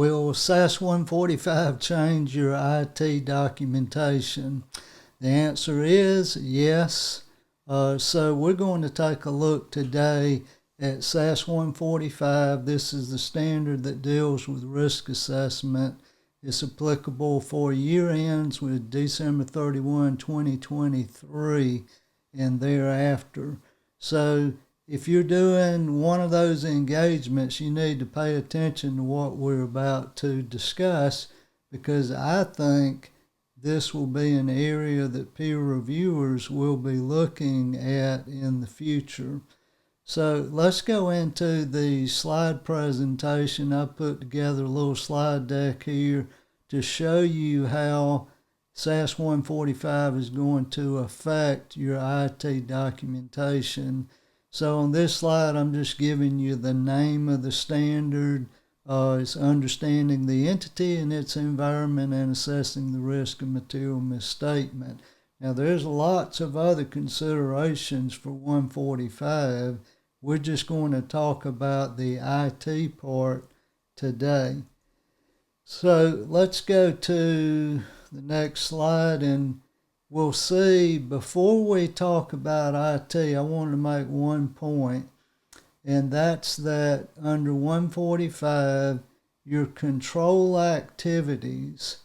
Will SAS 145 change your IT documentation? The answer is yes. So we're going to take a look today at SAS 145. This is the standard that deals with risk assessment. It's applicable for year ends with December 31, 2023 and thereafter. So if you're doing one of those engagements, you need to pay attention to what we're about to discuss, because I think this will be an area that peer reviewers will be looking at in the future. So let's go into the slide presentation. I put together a little slide deck here to show you how SAS 145 is going to affect your IT documentation. So on this slide, I'm just giving you the name of the standard. It's understanding the entity and its environment and assessing the risk of material misstatement. Now, there's lots of other considerations for 145. We're just going to talk about the IT part today. So let's go to the next slide, and we'll see, before we talk about IT, I want to make one point, and that's that under 145, your control activities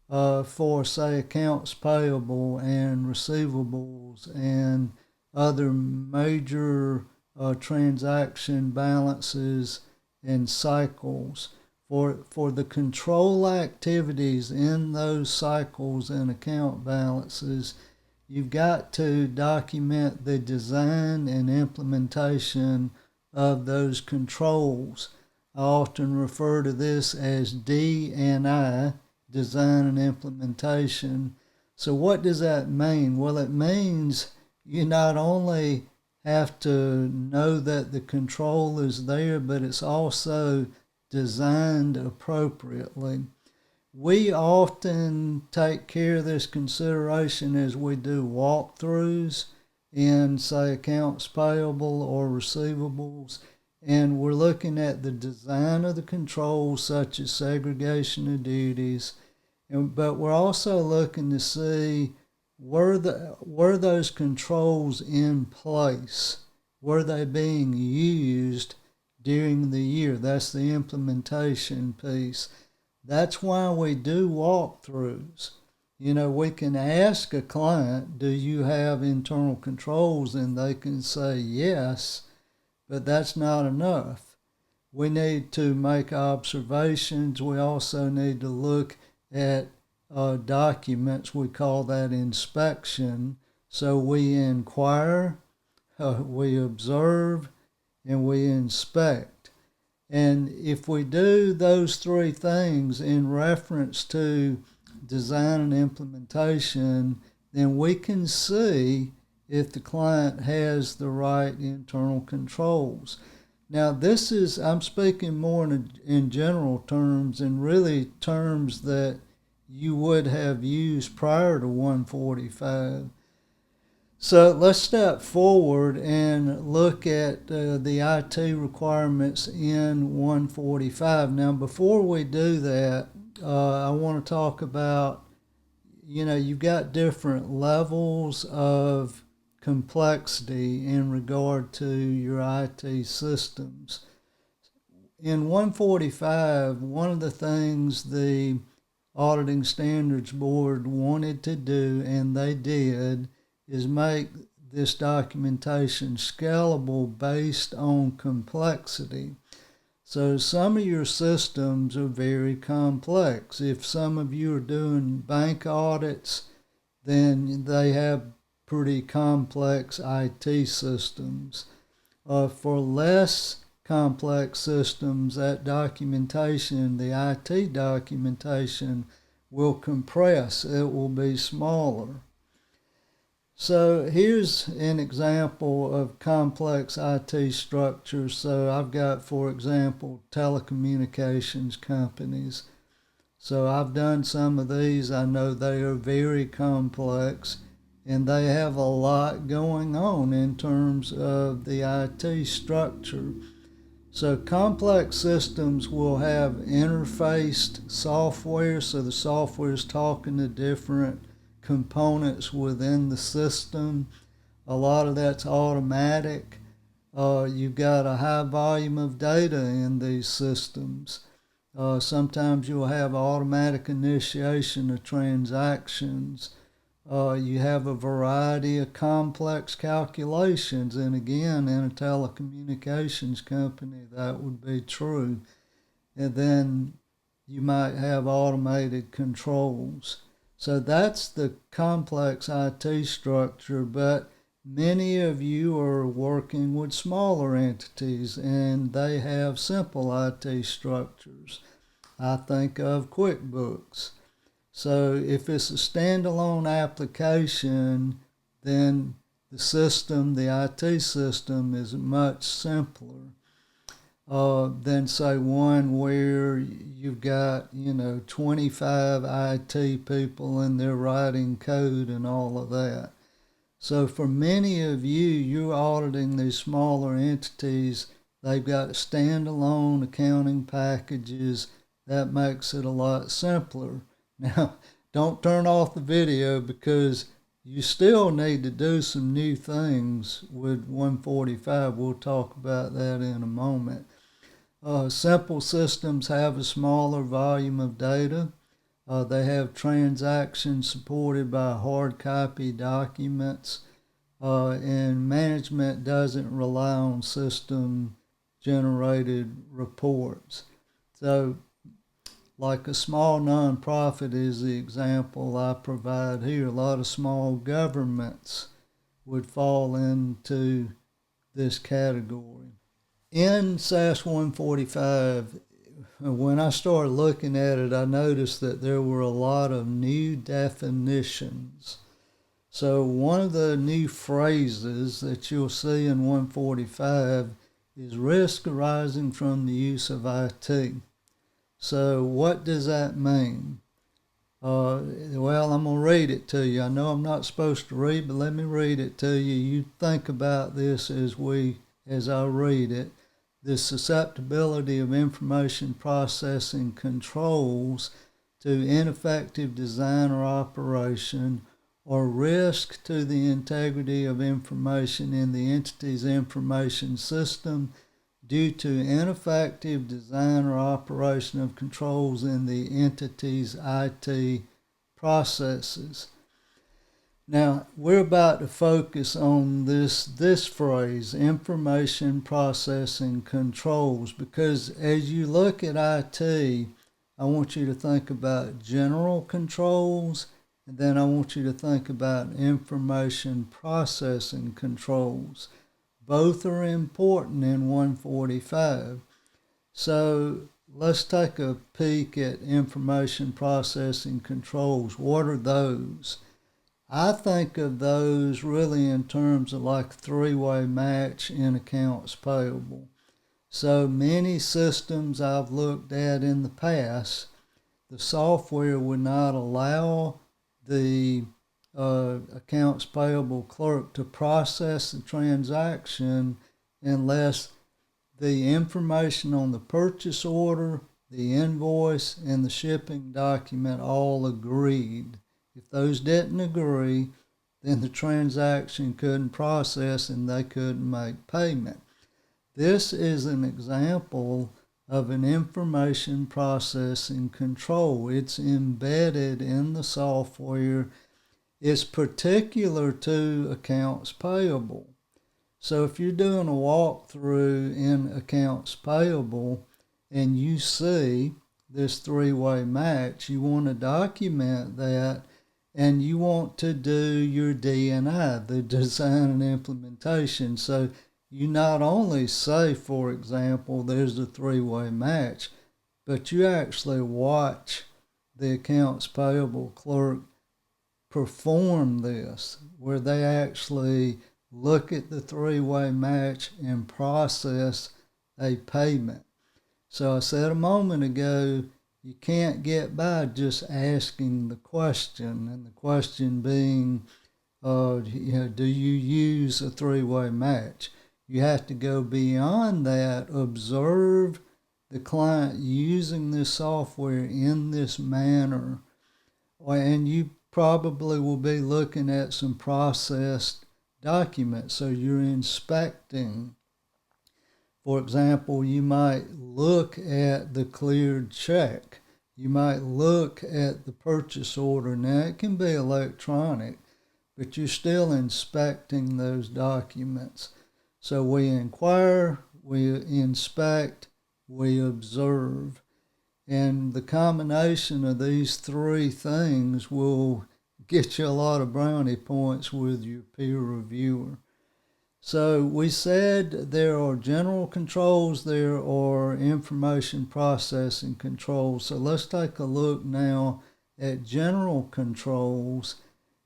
for, say, accounts payable and receivables and other major transaction balances and cycles, for the control activities in those cycles and account balances, you've got to document the design and implementation of those controls. I often refer to this as D&I, design and implementation. So what does that mean? Well, it means you not only have to know that the control is there, but it's also designed appropriately. We often take care of this consideration as we do walkthroughs in, say, accounts payable or receivables, and we're looking at the design of the controls, such as segregation of duties, but we're also looking to see were those controls in place? Were they being used during the year? That's the implementation piece. That's why we do walkthroughs. You know, we can ask a client, do you have internal controls? And they can say yes, but that's not enough. We need to make observations. We also need to look at documents. We call that inspection. So we inquire, we observe, and we inspect. And if we do those three things in reference to design and implementation, then we can see if the client has the right internal controls. Now, I'm speaking more in general terms, and really terms that you would have used prior to 145. So let's step forward and look at the IT requirements in 145. Now, before we do that, I want to talk about, you've got different levels of complexity in regard to your IT systems. In 145, one of the things the Auditing Standards Board wanted to do, and they did, is make this documentation scalable based on complexity. So some of your systems are very complex. If some of you are doing bank audits, then they have pretty complex IT systems. For less complex systems, that documentation, the IT documentation, will compress. It will be smaller. So here's an example of complex IT structures. So I've got, for example, telecommunications companies. So I've done some of these. I know they are very complex, and they have a lot going on in terms of the IT structure. So complex systems will have interfaced software, so the software is talking to different components within the system. A lot of that's automatic. You've got a high volume of data in these systems. Sometimes you'll have automatic initiation of transactions. You have a variety of complex calculations, and again, in a telecommunications company, that would be true. And then you might have automated controls. So that's the complex IT structure, but many of you are working with smaller entities and they have simple IT structures. I think of QuickBooks. So if it's a standalone application, then the system, the IT system, is much simpler than say one where you've got 25 IT people and they're writing code and all of that. So for many of you, you're auditing these smaller entities. They've got standalone accounting packages. That makes it a lot simpler. Now, don't turn off the video because you still need to do some new things with 145. We'll talk about that in a moment. Simple systems have a smaller volume of data. They have transactions supported by hard copy documents, and management doesn't rely on system generated reports. So like a small nonprofit is the example I provide here. A lot of small governments would fall into this category. In SAS 145, when I started looking at it, I noticed that there were a lot of new definitions. So one of the new phrases that you'll see in 145 is risk arising from the use of IT. So what does that mean? Well, I'm going to read it to you. I know I'm not supposed to read, but let me read it to you. You think about this as I read it. The susceptibility of information processing controls to ineffective design or operation, or risk to the integrity of information in the entity's information system due to ineffective design or operation of controls in the entity's IT processes. Now, we're about to focus on this phrase, information processing controls, because as you look at IT, I want you to think about general controls, and then I want you to think about information processing controls. Both are important in 145. So let's take a peek at information processing controls. What are those? I think of those really in terms of like a three-way match in accounts payable. So many systems I've looked at in the past, the software would not allow the accounts payable clerk to process the transaction unless the information on the purchase order, the invoice, and the shipping document all agreed. If those didn't agree, then the transaction couldn't process and they couldn't make payment. This is an example of an information processing control. It's embedded in the software. It's particular to accounts payable. So if you're doing a walkthrough in accounts payable and you see this three-way match, you want to document that, and you want to do your D&I, the design and implementation. So you not only say, for example, there's a three-way match, but you actually watch the accounts payable clerk perform this, where they actually look at the three-way match and process a payment. So I said a moment ago, you can't get by just asking the question, and the question being, do you use a three-way match? You have to go beyond that, observe the client using this software in this manner, and you probably will be looking at some processed documents. So you're inspecting. For example, you might look at the cleared check. You might look at the purchase order. Now, it can be electronic, but you're still inspecting those documents. So we inquire, we inspect, we observe. And the combination of these three things will get you a lot of brownie points with your peer reviewer. So we said there are general controls, there are information processing controls. So let's take a look now at general controls.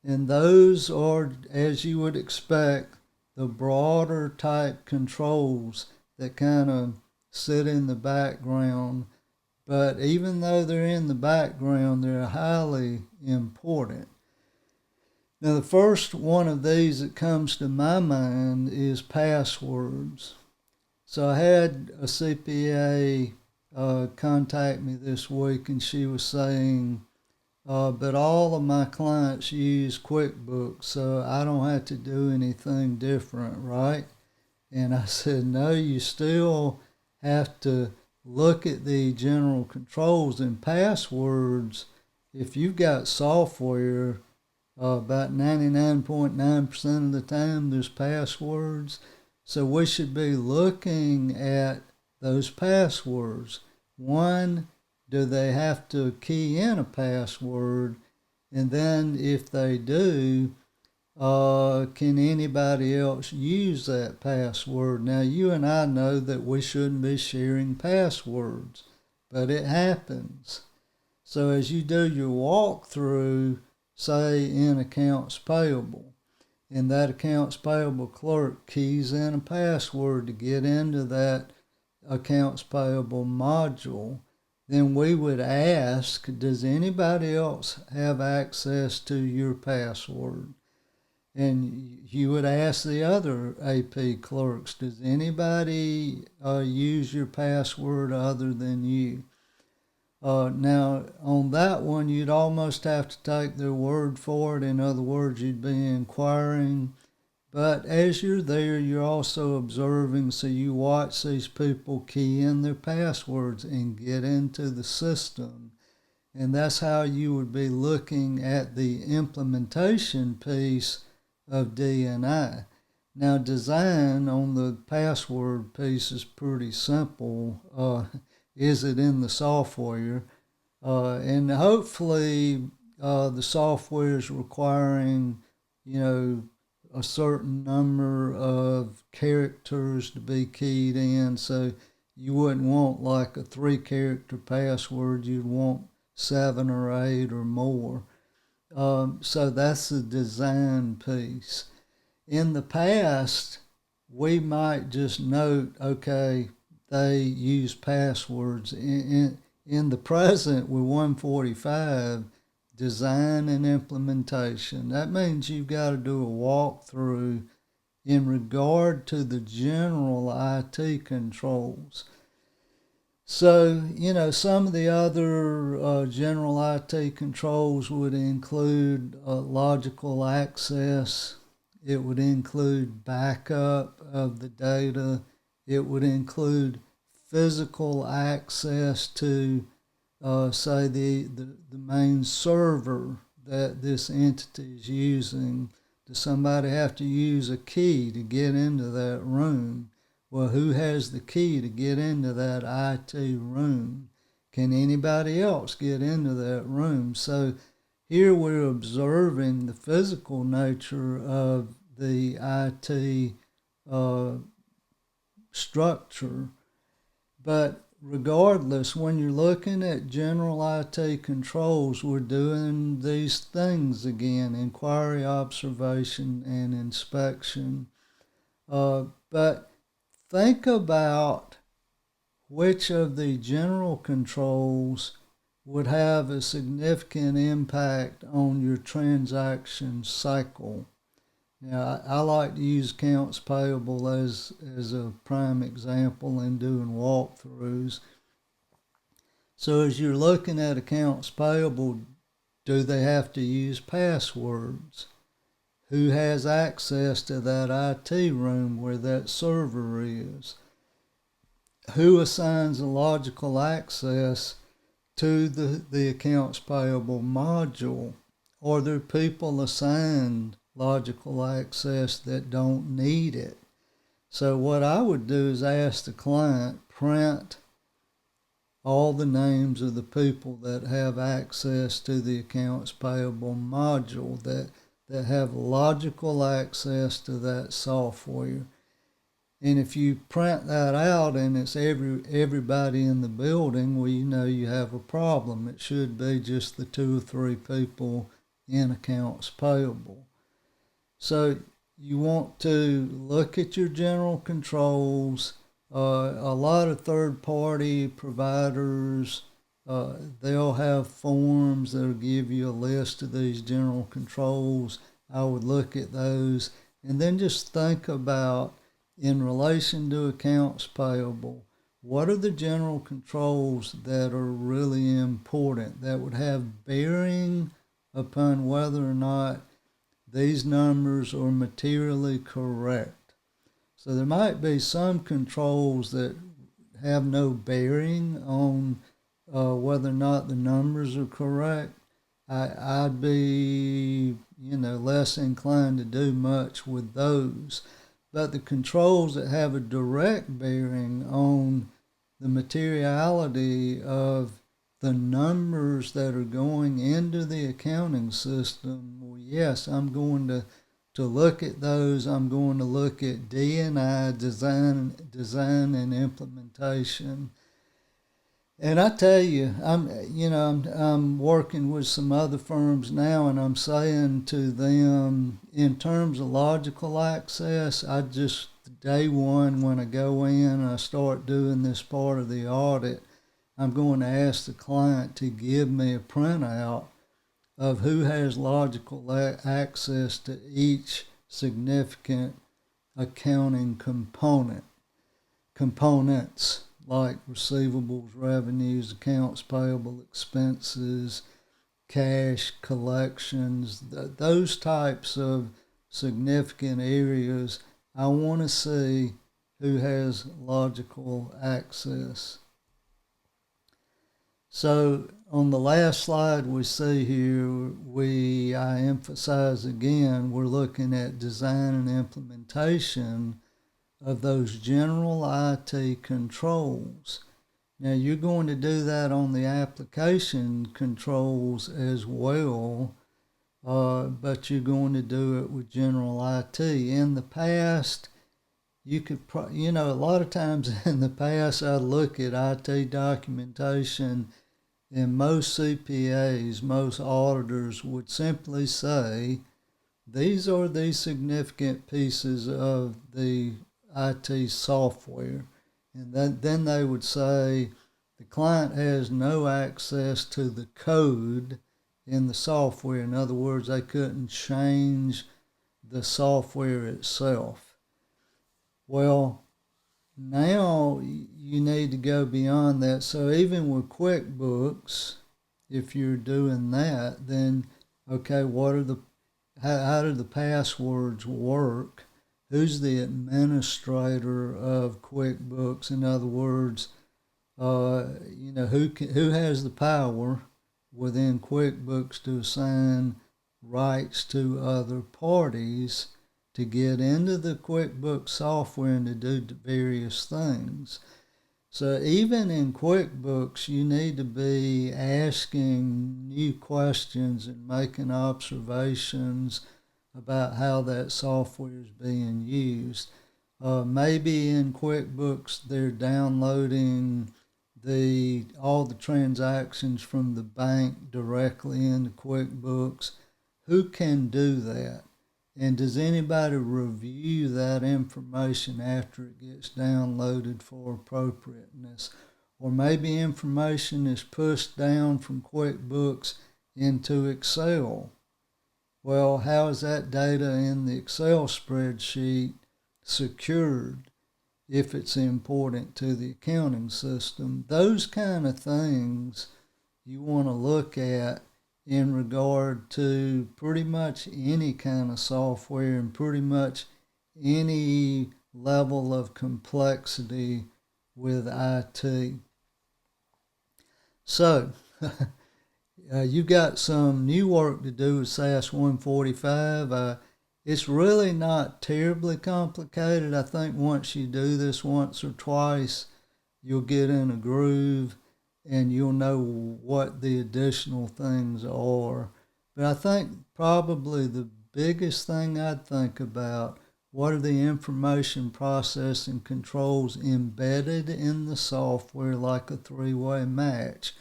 And those are, as you would expect, the broader type controls that kind of sit in the background. But even though they're in the background, they're highly important. Now, the first one of these that comes to my mind is passwords. So I had a CPA contact me this week, and she was saying, but all of my clients use QuickBooks, so I don't have to do anything different, right? And I said, no, you still have to look at the general controls and passwords. If you've got software, about 99.9% of the time there's passwords. So we should be looking at those passwords. One, do they have to key in a password? And then if they do, can anybody else use that password? Now, you and I know that we shouldn't be sharing passwords, but it happens. So as you do your walkthrough, say in accounts payable, and that accounts payable clerk keys in a password to get into that accounts payable module, then we would ask, does anybody else have access to your password? And you would ask the other AP clerks, does anybody use your password other than you? Now, on that one, you'd almost have to take their word for it. In other words, you'd be inquiring. But as you're there, you're also observing, so you watch these people key in their passwords and get into the system. And that's how you would be looking at the implementation piece of D&I. Now, design on the password piece is pretty simple. Is it in the software? And hopefully the software is requiring, a certain number of characters to be keyed in. So you wouldn't want like a 3-character password. You'd want 7 or 8 or more. So that's the design piece. In the past, we might just note, okay, they use passwords. In the present with 145, design and implementation. That means you've got to do a walkthrough in regard to the general IT controls. So, some of the other general IT controls would include logical access. It would include backup of the data. It would include physical access to, say, the main server that this entity is using. Does somebody have to use a key to get into that room? Well, who has the key to get into that IT room? Can anybody else get into that room? So here we're observing the physical nature of the IT structure. But regardless, when you're looking at general IT controls, we're doing these things again: inquiry, observation, and inspection. But think about which of the general controls would have a significant impact on your transaction cycle. Now, I like to use accounts payable as a prime example in doing walkthroughs. So as you're looking at accounts payable, do they have to use passwords? Who has access to that IT room where that server is? Who assigns a logical access to the accounts payable module? Are there people assigned logical access that don't need it? So what I would do is ask the client, print all the names of the people that have access to the accounts payable module, that have logical access to that software. And if you print that out and it's everybody in the building, well, you have a problem. It should be just the 2 or 3 people in accounts payable. So you want to look at your general controls. A lot of third-party providers, they'll have forms that'll give you a list of these general controls. I would look at those and then just think about, in relation to accounts payable, what are the general controls that are really important, that would have bearing upon whether or not these numbers are materially correct. So there might be some controls that have no bearing on whether or not the numbers are correct. I'd be, less inclined to do much with those. But the controls that have a direct bearing on the materiality of the numbers that are going into the accounting system, well, yes, I'm going to look at those. I'm going to look at D&I, design and implementation. And I tell you, I'm working with some other firms now, and I'm saying to them, in terms of logical access, I just, day one, when I go in and I start doing this part of the audit, I'm going to ask the client to give me a printout of who has logical access to each significant accounting components, like receivables, revenues, accounts payable, expenses, cash, collections, those types of significant areas. I want to see who has logical access. So on the last slide we see here, I emphasize again, we're looking at design and implementation of those general IT controls. Now you're going to do that on the application controls as well, but you're going to do it with general IT. In the past, you could, a lot of times in the past I'd look at IT documentation, and most CPAs, most auditors would simply say, these are the significant pieces of the IT software. And then they would say the client has no access to the code in the software. In other words, they couldn't change the software itself. Well, now you need to go beyond that. So even with QuickBooks, if you're doing that, then okay, how do the passwords work? Who's the administrator of QuickBooks? In other words, who has the power within QuickBooks to assign rights to other parties to get into the QuickBooks software and to do various things. So even in QuickBooks, you need to be asking new questions and making observations about how that software is being used. Maybe in QuickBooks, they're downloading all the transactions from the bank directly into QuickBooks. Who can do that? And does anybody review that information after it gets downloaded for appropriateness? Or maybe information is pushed down from QuickBooks into Excel. Well, how is that data in the Excel spreadsheet secured if it's important to the accounting system? Those kind of things you want to look at in regard to pretty much any kind of software and pretty much any level of complexity with IT. So, you've got some new work to do with SAS 145. It's really not terribly complicated. I think once you do this once or twice, you'll get in a groove and you'll know what the additional things are. But I think probably the biggest thing I'd think about, what are the information processing controls embedded in the software like a three-way match?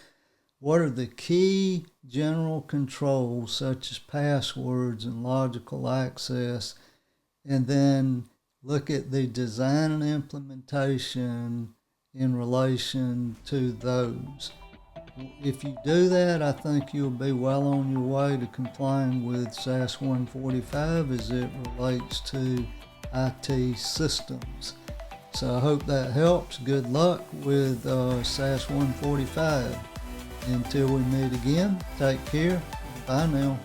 What are the key general controls such as passwords and logical access? And then look at the design and implementation in relation to those. If you do that, I think you'll be well on your way to complying with SAS 145 as it relates to IT systems. So I hope that helps. Good luck with SAS 145. Until we meet again, take care. Bye now.